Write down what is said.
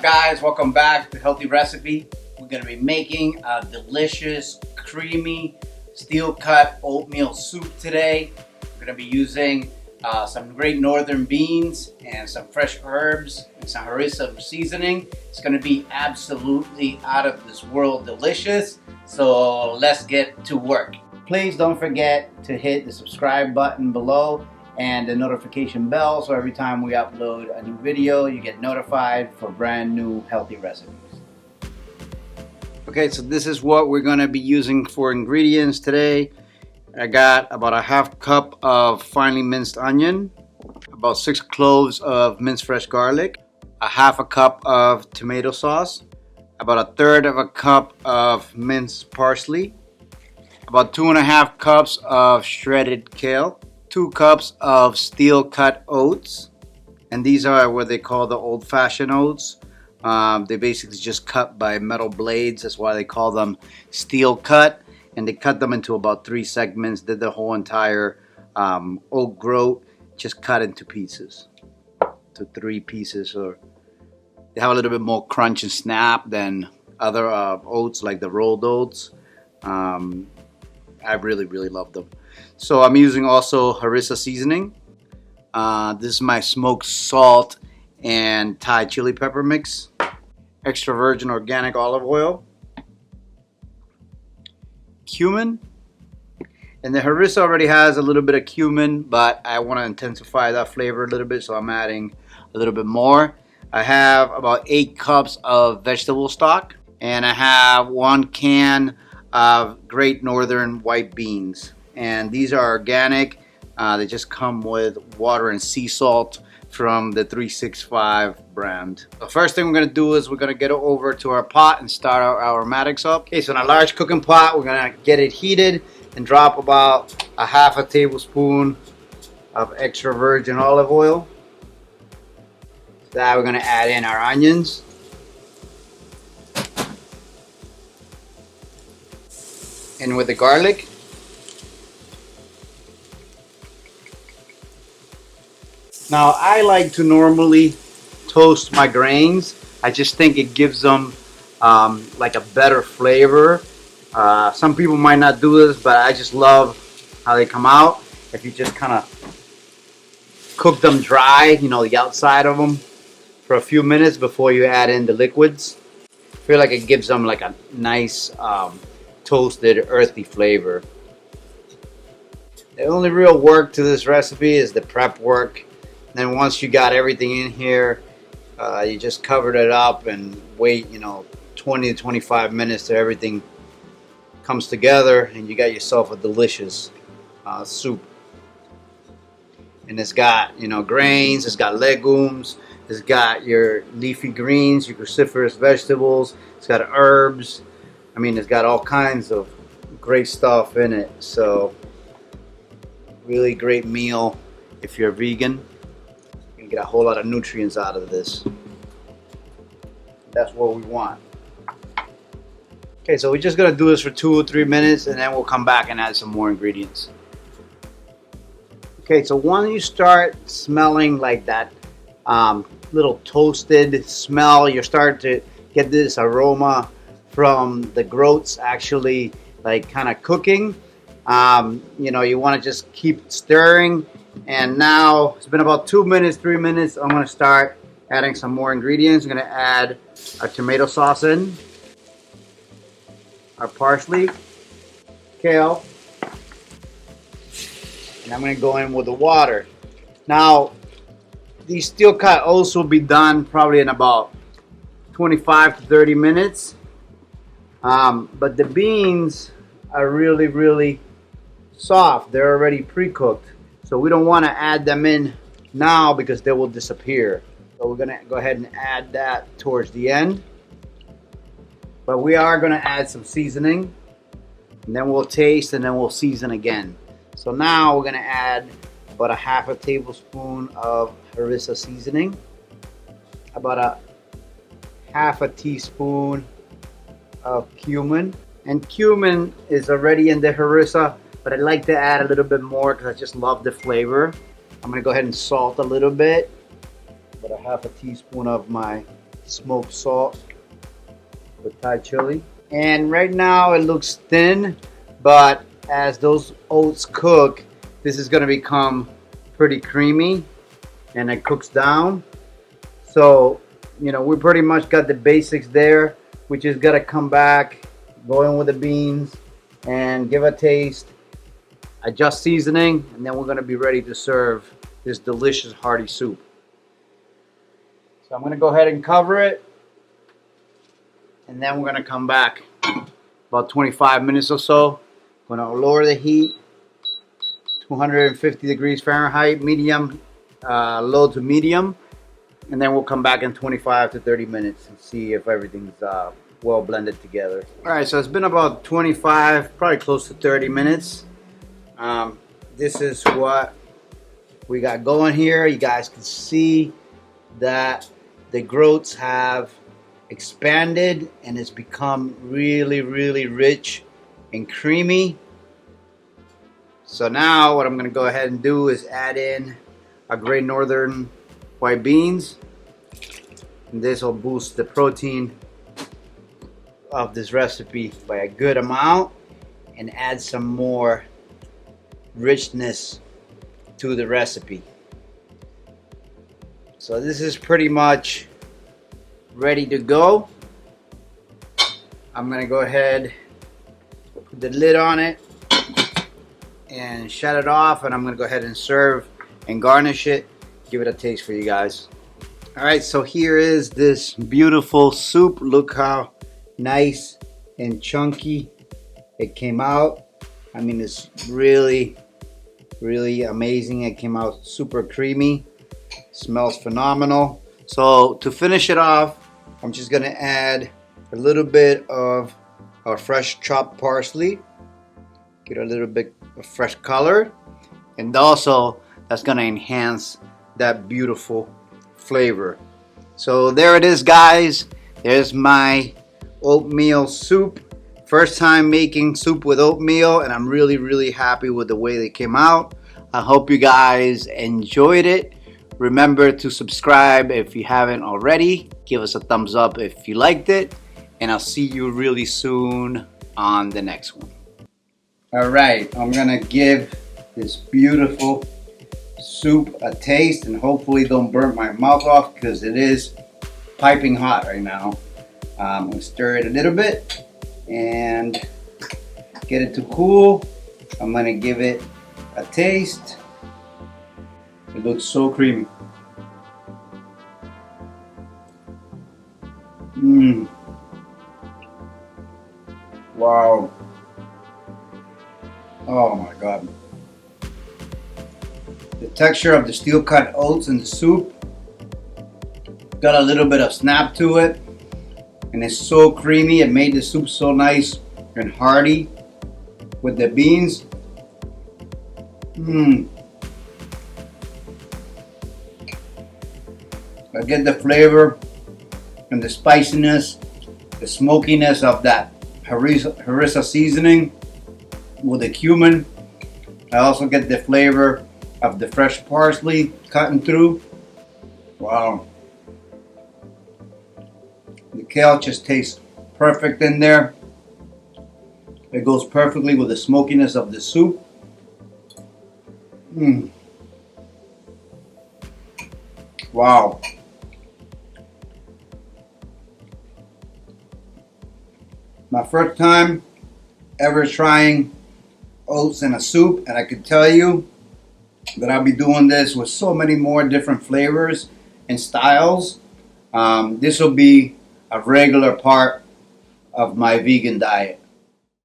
guys? Welcome back to Healthy Recipe. We're going to be making a delicious, creamy, steel-cut oatmeal soup today. We're going to be using some great northern beans and some fresh herbs and some Harissa seasoning. It's going to be absolutely out of this world delicious. So let's get to work. Please don't forget to hit the subscribe button below and the notification bell, so every time we upload a new video, you get notified for brand new healthy recipes. Okay, so this is what we're going to be using for ingredients today. I got about a half cup of finely minced onion, about 6 cloves of minced fresh garlic, a half a cup of tomato sauce, about 1/3 of a cup of minced parsley, about 2.5 cups of shredded kale, 2 cups of steel cut oats, and these are what they call the old-fashioned oats. They basically just cut by metal blades. That's why they call them steel cut, and they cut them into about 3 segments. Did the whole entire oat groat, just cut into pieces, to 3 pieces, or they have a little bit more crunch and snap than other oats like the rolled oats. I really love them. So I'm using also Harissa seasoning. This is my smoked salt and Thai chili pepper mix. Extra virgin organic olive oil. Cumin. And the Harissa already has a little bit of cumin, but I want to intensify that flavor a little bit, so I'm adding a little bit more. I have about 8 cups of vegetable stock, and I have 1 can of Great Northern white beans, and these are organic. They just come with water and sea salt from the 365 brand. The first thing we're going to do is we're going to get it over to our pot and start our aromatics up. Okay, so in a large cooking pot, we're going to get it heated and drop about a half a tablespoon of extra virgin olive oil. To that, we're going to add in our onions. And with the garlic. Now I like to normally toast my grains. I just think it gives them like a better flavor. Some people might not do this, but I just love how they come out. If you just kind of cook them dry, you know, the outside of them for a few minutes before you add in the liquids. I feel like it gives them like a nice toasted earthy flavor. The only real work to this recipe is the prep work. Then once you got everything in here, you just covered it up and wait, 20 to 25 minutes till everything comes together, and you got yourself a delicious soup. And it's got grains, it's got legumes, it's got your leafy greens, your cruciferous vegetables, it's got herbs. I mean, it's got all kinds of great stuff in it. So, really great meal if you're vegan. You can get a whole lot of nutrients out of this. That's what we want. Okay, so we're just gonna do this for 2 or 3 minutes, and then we'll come back and add some more ingredients. Okay, so when you start smelling like that little toasted smell, you start to get this aroma from the groats actually like kind of cooking. You want to just keep stirring, and now it's been about 2 minutes, 3 minutes. I'm going to start adding some more ingredients. I'm going to add our tomato sauce in, our parsley, kale, and I'm going to go in with the water. Now these steel cut oats will be done probably in about 25 to 30 minutes. But the beans are really soft. They're already pre-cooked, so we don't want to add them in now because they will disappear. So we're gonna go ahead and add that towards the end, but we are gonna add some seasoning, and then we'll taste, and then we'll season again. So now we're gonna add about a half a tablespoon of Harissa seasoning, about a half a teaspoon of cumin, and cumin is already in the Harissa, but I like to add a little bit more because I just love the flavor. I'm gonna go ahead and salt a little bit, about a half a teaspoon of my smoked salt with Thai chili. And right now it looks thin, but as those oats cook, this is gonna become pretty creamy and it cooks down. So, you know, we pretty much got the basics there. We just gotta come back, go in with the beans and give a taste, adjust seasoning, and then we're gonna be ready to serve this delicious hearty soup. So I'm gonna go ahead and cover it, and then we're gonna come back about 25 minutes or so. Gonna lower the heat, 250 degrees Fahrenheit, medium, low to medium, and then we'll come back in 25 to 30 minutes and see if everything's well blended together. All right, so it's been about 25, probably close to 30 minutes. This is what we got going here. You guys can see that the groats have expanded and it's become really, really rich and creamy. So now what I'm going to go ahead and do is add in our Great Northern white beans. And this will boost the protein of this recipe by a good amount and add some more richness to the recipe. So this is pretty much ready to go. I'm gonna go ahead, put the lid on it and shut it off, and I'm gonna go ahead and serve and garnish it, give it a taste for you guys. All right, so here is this beautiful soup. Look how nice and chunky it came out. I mean, it's really, really amazing. It came out super creamy, smells phenomenal. So to finish it off, I'm just gonna add a little bit of our fresh chopped parsley, get a little bit of fresh color, and also that's gonna enhance that beautiful flavor. So there it is, guys. There's my oatmeal soup. First time making soup with oatmeal, and I'm really, really happy with the way they came out. I hope you guys enjoyed it. Remember to subscribe if you haven't already. Give us a thumbs up if you liked it, and I'll see you really soon on the next one. All right, I'm gonna give this beautiful soup a taste and hopefully don't burn my mouth off because it is piping hot right now. I'm gonna stir it a little bit and get it to cool. I'm gonna give it a taste. It looks so creamy. Wow. Oh my God. The texture of the steel cut oats in the soup got a little bit of snap to it, and it's so creamy. It made the soup so nice and hearty with the beans. I get the flavor and the spiciness, the smokiness of that Harissa seasoning with the cumin. I also get the flavor of the fresh parsley cutting through. Wow. The kale just tastes perfect in there. It goes perfectly with the smokiness of the soup. Wow. My first time ever trying oats in a soup, and I can tell you that I'll be doing this with so many more different flavors and styles. This will be a regular part of my vegan diet.